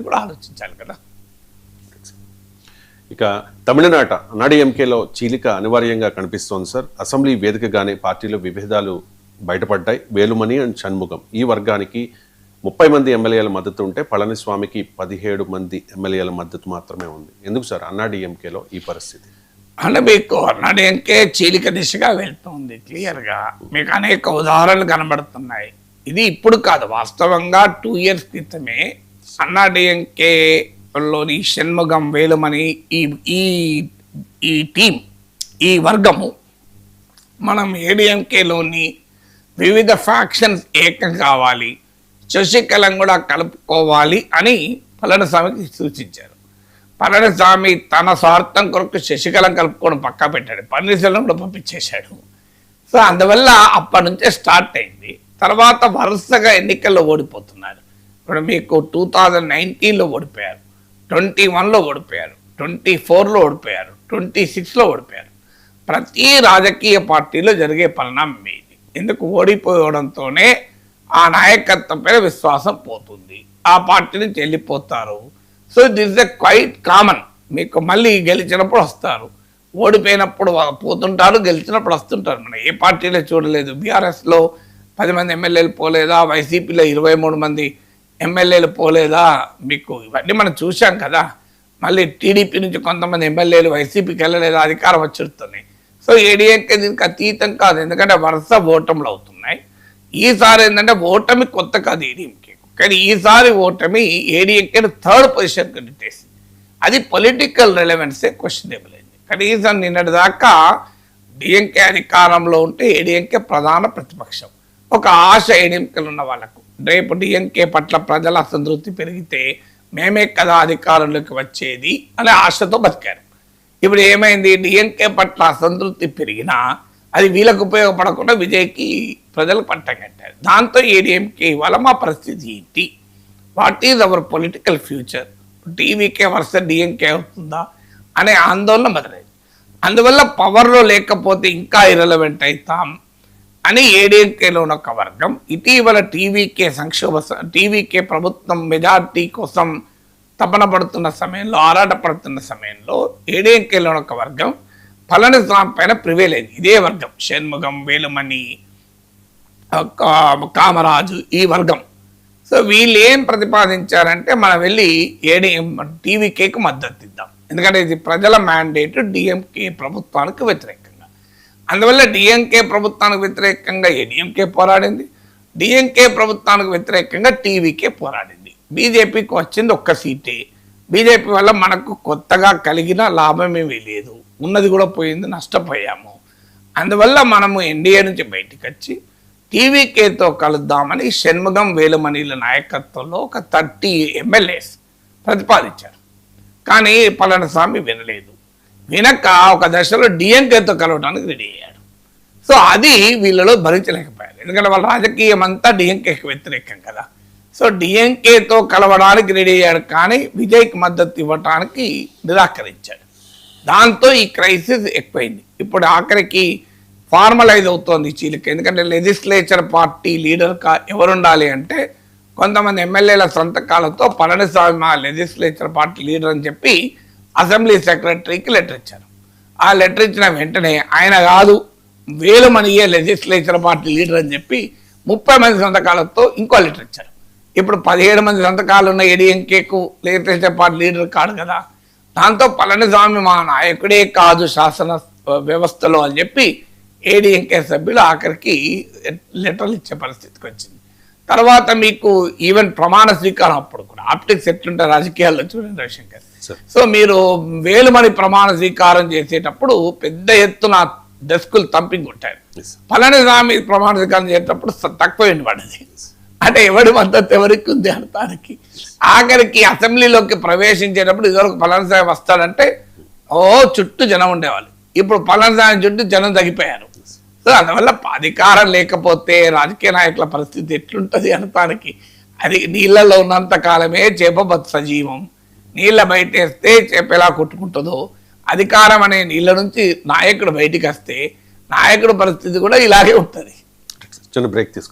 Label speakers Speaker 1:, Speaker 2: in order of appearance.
Speaker 1: కూడా ఆలోచించాలి కదా.
Speaker 2: ఇక తమిళనాట అన్నాడీఎంకేలో చీలిక అనివార్యంగా కనిపిస్తోంది సార్. అసెంబ్లీ వేదికగానే పార్టీలో విభేదాలు బయటపడ్డాయి. వేలుమణి అండ్ షణ్ముగం ఈ వర్గానికి 30 మంది ఎమ్మెల్యేల మద్దతు ఉంటే పళనిస్వామికి 17 మంది ఎమ్మెల్యేల మద్దతు మాత్రమే ఉంది. ఎందుకు సార్ అన్నాడీఎంకేలో ఈ పరిస్థితి?
Speaker 1: అంటే మీకు అన్నాడీఎంకే చీలిక దిశగా వెళ్తుంది. క్లియర్గా మీకు అనేక ఉదాహరణలు కనబడుతున్నాయి. ఇది ఇప్పుడు కాదు, వాస్తవంగా 2 years క్రితమే అన్నాడీఎంకేలోని షణ్ముగం, వేలుమణి ఈ టీం, ఈ వర్గము మనం ఏడీఎంకేలోని వివిధ ఫ్యాక్షన్స్ ఏకం కావాలి, శశికళను కూడా కలుపుకోవాలి అని పళనిస్వామికి సూచించారు. పళనిస్వామి తన స్వార్థం కొరకు శశికళను కలుపుకోవడం పక్కా పెట్టాడు, పన్నీర్సెల్వం కూడా పంపించేశాడు. సో అందువల్ల అప్పటి నుంచే స్టార్ట్ అయింది. తర్వాత వరుసగా ఎన్నికల్లో ఓడిపోతున్నారు. ఇప్పుడు మీకు 2019లో ఓడిపోయారు, 21లో ఓడిపోయారు, 24లో ఓడిపోయారు, 26లో ఓడిపోయారు. ప్రతి రాజకీయ పార్టీలో జరిగే పరిణామం ఇది. ఎందుకు ఓడిపోవడంతోనే ఆ నాయకత్వం పైన విశ్వాసం పోతుంది, ఆ పార్టీ నుంచి వెళ్ళిపోతారు. So this is a quite common. మీకు మళ్ళీ గెలిచినప్పుడు వస్తారు, ఓడిపోయినప్పుడు పోతుంటారు, గెలిచినప్పుడు వస్తుంటారు. మనం ఏ పార్టీలో చూడలేదు. బీఆర్ఎస్లో 10 మంది ఎమ్మెల్యేలు పోలేదా, వైసీపీలో 23 మంది ఎమ్మెల్యేలు పోలేదా, మీకు ఇవన్నీ మనం చూసాం కదా. మళ్ళీ టీడీపీ నుంచి కొంతమంది ఎమ్మెల్యేలు వైసీపీకి వెళ్ళలేదా, అధికారం వచ్చేస్తున్నాయి. సో ఏడీఎంకే దీనికి అతీతం కాదు, ఎందుకంటే వరుస ఓటములు అవుతున్నాయి. ఈసారి ఏంటంటే ఓటమి కొత్త కాదు ఏడీఎంకే, కానీ ఈసారి ఓటమి ఏడీఎంకేని 3rd పొజిషన్కి నెట్టేసింది. అది పొలిటికల్ రెలవెన్సే క్వశ్చనబుల్ అయింది. కనీసం నిన్నటి దాకా డిఎంకే అధికారంలో ఉంటే ఏడీఎంకే ప్రధాన ప్రతిపక్షం. ఒక ఆశ ఏడీఎంకేలు ఉన్న వాళ్ళకు, రేపు డిఎంకే పట్ల ప్రజల అసంతృప్తి పెరిగితే మేమే కదా అధికారంలోకి వచ్చేది అనే ఆశతో బతికారు. ఇప్పుడు ఏమైంది, డిఎంకే పట్ల అసంతృప్తి పెరిగినా అది వీళ్ళకు ఉపయోగపడకుండా విజయ్కి ప్రజలకు పట్టం కట్టారు. దాంతో ఏడీఎంకే ఇవాళ మా పరిస్థితి ఏంటి, what is our political future, TVK versus DMK అవుతుందా అనే ఆందోళన మొదలైంది. అందువల్ల పవర్లో లేకపోతే ఇంకా ఇర్రెలవెంట్ అవుతాం అని ఏడీఎంకేలో ఉన్న ఒక వర్గం ఇటీవల టీవీకే ప్రభుత్వం మెజార్టీ కోసం తపన పడుతున్న సమయంలో, ఆరాటపడుతున్న సమయంలో ఏడీఎంకేలో ఉన్న ఒక వర్గం పళనిస్వామి పైన ప్రివేల్ అయింది. ఇదే వర్గం షణ్ముగం, వేలుమణి, కామరాజు, ఈ వర్గం. సో వీళ్ళు ఏం ప్రతిపాదించారంటే మనం వెళ్ళి టీవీకేకు మద్దతు ఇద్దాం, ఎందుకంటే ఇది ప్రజల మ్యాండేట్ డిఎంకే ప్రభుత్వానికి వ్యతిరేకంగా. అందువల్ల డిఎంకే ప్రభుత్వానికి వ్యతిరేకంగా ఏడీఎంకే పోరాడింది, డిఎంకే ప్రభుత్వానికి వ్యతిరేకంగా టీవీకే పోరాడింది. బీజేపీకి వచ్చింది 1 సీటే. బీజేపీ వల్ల మనకు కొత్తగా కలిగిన లాభమేమీ లేదు, ఉన్నది కూడా పోయింది, నష్టపోయాము. అందువల్ల మనము ఎన్డీఏ నుంచి బయటకు వచ్చి టీవీకేతో కలుద్దామని షణ్ముగం, వేలుమణిల నాయకత్వంలో ఒక 30 ఎమ్మెల్యేస్ ప్రతిపాదించారు. కానీ పళనిస్వామి వినలేదు. వినక ఒక దశలో డిఎంకేతో కలవడానికి రెడీ అయ్యాడు. సో అది వీళ్ళలో భరించలేకపోయారు, ఎందుకంటే వాళ్ళ రాజకీయం అంతా డిఎంకేకి వ్యతిరేకం కదా. సో డిఎంకేతో కలవడానికి రెడీ అయ్యాడు, కానీ విజయ్కి మద్దతు ఇవ్వడానికి నిరాకరించాడు. దాంతో ఈ క్రైసిస్ ఎక్కువైంది. ఇప్పుడు ఆఖరికి ఫార్మలైజ్ అవుతోంది చీలిక. ఎందుకంటే లెజిస్లేచర్ పార్టీ లీడర్ ఎవరు ఉండాలి అంటే కొంతమంది ఎమ్మెల్యేల సంతకాలతో పళనిస్వామి మా లెజిస్లేచర్ పార్టీ లీడర్ అని చెప్పి అసెంబ్లీ సెక్రటరీకి లెటర్ ఇచ్చారు. ఆ లెటర్ ఇచ్చిన వెంటనే ఆయన కాదు, వేలుమణియే లెజిస్లేచర్ పార్టీ లీడర్ అని చెప్పి 30 మంది సంతకాలతో ఇంకో లెటర్ ఇచ్చారు. ఇప్పుడు 17 మంది సంతకాలు ఉన్న ఏడీఎంకేకు లెజిస్లేచర్ పార్టీ లీడర్ కాదు కదా. దాంతో పళనిస్వామి మా నాయకుడే కాదు శాసన వ్యవస్థలో అని చెప్పి ఏడీఎంకే సభ్యులు ఆఖరికి లెటర్లు ఇచ్చే పరిస్థితికి వచ్చింది. తర్వాత మీకు ఈవెన్ ప్రమాణ స్వీకారం అప్పుడు కూడా ఆప్టిక్స్ ఎట్లుంటే రాజకీయాల్లో చూడండి రవిశంకర్. సో మీరు వేలుమణి ప్రమాణ స్వీకారం చేసేటప్పుడు పెద్ద ఎత్తున డెస్కులు తంపింగ్ కొట్టారు. పళనిస్వామి ప్రమాణ స్వీకారం చేసేటప్పుడు తక్కువ వినపడింది. అంటే ఎవరి మద్దతు ఎవరికి ఉంది అర్థానికి. ఆఖరికి అసెంబ్లీలోకి ప్రవేశించేటప్పుడు ఇదివరకు పళనిస్వామి వస్తాడంటే చుట్టూ జనం ఉండేవాళ్ళు, ఇప్పుడు పళనిస్వామి చుట్టూ జనం తగ్గిపోయారు. సో అందువల్ల అధికారం లేకపోతే రాజకీయ నాయకుల పరిస్థితి ఎట్లుంటుంది అనటానికి. అది నీళ్ళలో ఉన్నంత కాలమే చేప సజీవం, నీళ్ళ బయటేస్తే చేప ఎలా కొట్టుకుంటుందో, అధికారం అనే నీళ్ళ నుంచి నాయకుడు బయటికి వస్తే నాయకుడు పరిస్థితి కూడా ఇలాగే ఉంటుంది.
Speaker 2: చిన్న బ్రేక్ తీసుకుంటాం.